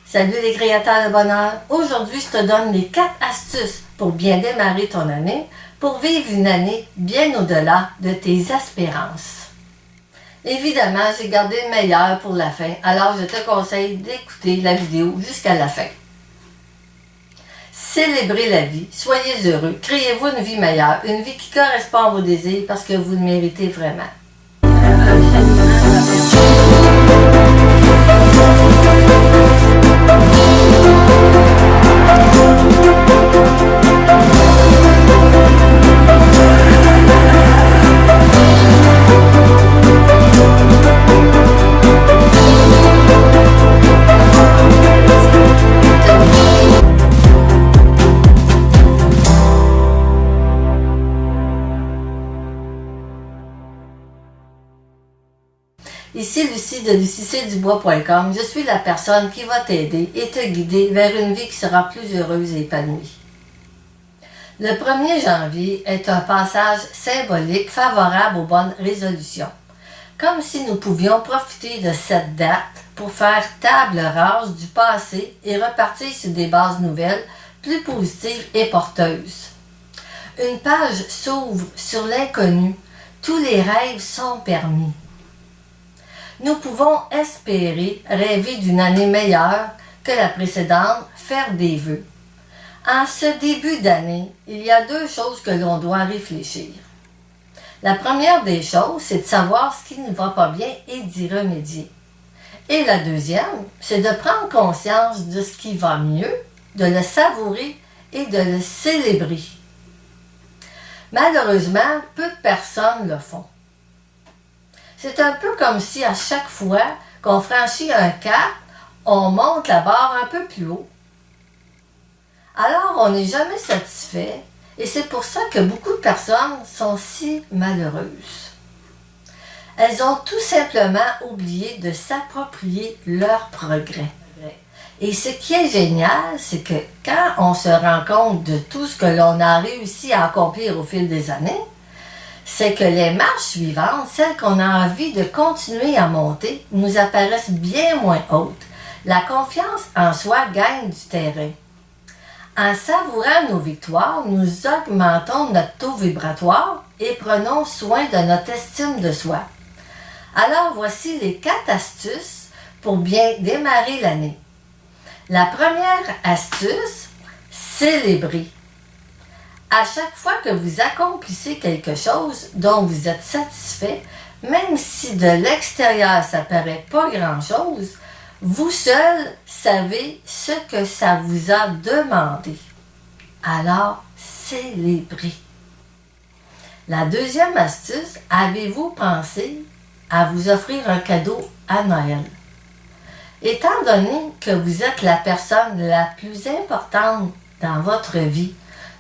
Salut les créateurs de bonheur! Aujourd'hui, je te donne les 4 astuces pour bien démarrer ton année, pour vivre une année bien au-delà de tes espérances. Évidemment, j'ai gardé le meilleur pour la fin, alors je te conseille d'écouter la vidéo jusqu'à la fin. Célébrez la vie, soyez heureux, créez-vous une vie meilleure, une vie qui correspond à vos désirs parce que vous le méritez vraiment. Ici Lucie de LucieCDubois.com. Je suis la personne qui va t'aider et te guider vers une vie qui sera plus heureuse et épanouie. Le 1er janvier est un passage symbolique favorable aux bonnes résolutions. Comme si nous pouvions profiter de cette date pour faire table rase du passé et repartir sur des bases nouvelles, plus positives et porteuses. Une page s'ouvre sur l'inconnu. Tous les rêves sont permis. Nous pouvons espérer rêver d'une année meilleure que la précédente, faire des vœux. En ce début d'année, il y a 2 choses que l'on doit réfléchir. La première des choses, c'est de savoir ce qui ne va pas bien et d'y remédier. Et la deuxième, c'est de prendre conscience de ce qui va mieux, de le savourer et de le célébrer. Malheureusement, peu de personnes le font. C'est un peu comme si à chaque fois qu'on franchit un cap, on monte la barre un peu plus haut. Alors, on n'est jamais satisfait et c'est pour ça que beaucoup de personnes sont si malheureuses. Elles ont tout simplement oublié de s'approprier leur progrès. Et ce qui est génial, c'est que quand on se rend compte de tout ce que l'on a réussi à accomplir au fil des années, c'est que les marches suivantes, celles qu'on a envie de continuer à monter, nous apparaissent bien moins hautes. La confiance en soi gagne du terrain. En savourant nos victoires, nous augmentons notre taux vibratoire et prenons soin de notre estime de soi. Alors voici les 4 astuces pour bien démarrer l'année. La première astuce, célébrer. À chaque fois que vous accomplissez quelque chose dont vous êtes satisfait, même si de l'extérieur ça paraît pas grand-chose, vous seul savez ce que ça vous a demandé. Alors, célébrez. La deuxième astuce, avez-vous pensé à vous offrir un cadeau à Noël? Étant donné que vous êtes la personne la plus importante dans votre vie,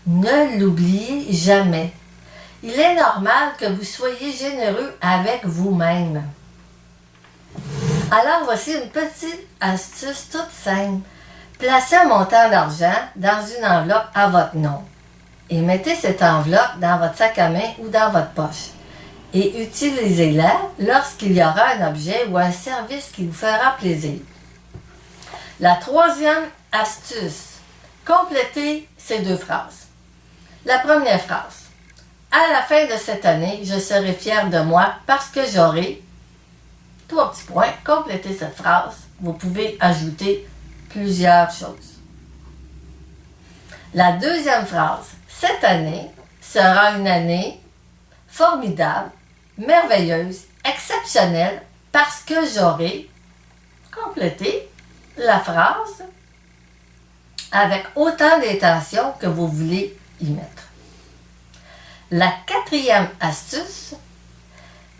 ne l'oubliez jamais. Il est normal que vous soyez généreux avec vous-même. Alors voici une petite astuce toute simple. Placez un montant d'argent dans une enveloppe à votre nom et mettez cette enveloppe dans votre sac à main ou dans votre poche et utilisez-la lorsqu'il y aura un objet ou un service qui vous fera plaisir. La troisième astuce, complétez ces 2 phrases. La première phrase. À la fin de cette année, je serai fière de moi parce que j'aurai 3 petits points. Complétez cette phrase. Vous pouvez ajouter plusieurs choses. La deuxième phrase. Cette année sera une année formidable, merveilleuse, exceptionnelle parce que j'aurai complété la phrase avec autant d'intention que vous voulez y mettre. La 4e astuce,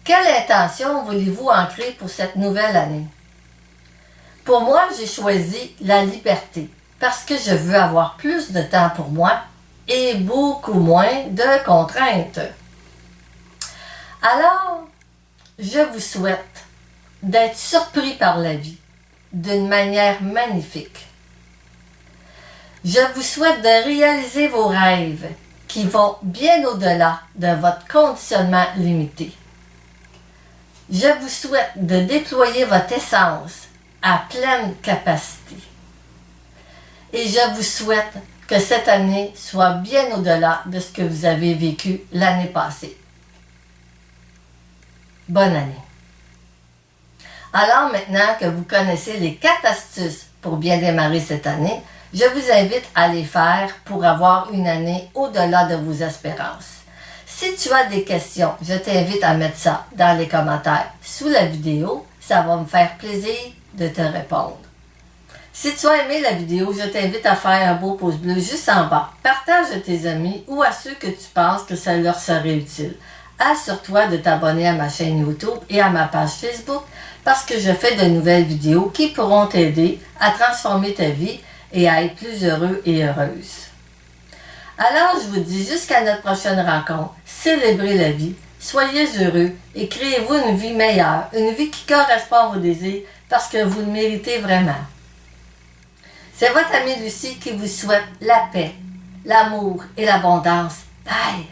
quelle intention voulez-vous ancrer pour cette nouvelle année? Pour moi, j'ai choisi la liberté parce que je veux avoir plus de temps pour moi et beaucoup moins de contraintes. Alors, je vous souhaite d'être surpris par la vie d'une manière magnifique. Je vous souhaite de réaliser vos rêves qui vont bien au-delà de votre conditionnement limité. Je vous souhaite de déployer votre essence à pleine capacité. et je vous souhaite que cette année soit bien au-delà de ce que vous avez vécu l'année passée. Bonne année! Alors maintenant que vous connaissez les 4 astuces pour bien démarrer cette année, je vous invite à les faire pour avoir une année au-delà de vos espérances. Si tu as des questions, je t'invite à mettre ça dans les commentaires sous la vidéo. Ça va me faire plaisir de te répondre. Si tu as aimé la vidéo, je t'invite à faire un beau pouce bleu juste en bas. Partage à tes amis ou à ceux que tu penses que ça leur serait utile. Assure-toi de t'abonner à ma chaîne YouTube et à ma page Facebook parce que je fais de nouvelles vidéos qui pourront t'aider à transformer ta vie et à être plus heureux et heureuse. Alors, je vous dis jusqu'à notre prochaine rencontre, célébrez la vie, soyez heureux et créez-vous une vie meilleure, une vie qui correspond à vos désirs parce que vous le méritez vraiment. C'est votre amie Lucie qui vous souhaite la paix, l'amour et l'abondance. Bye!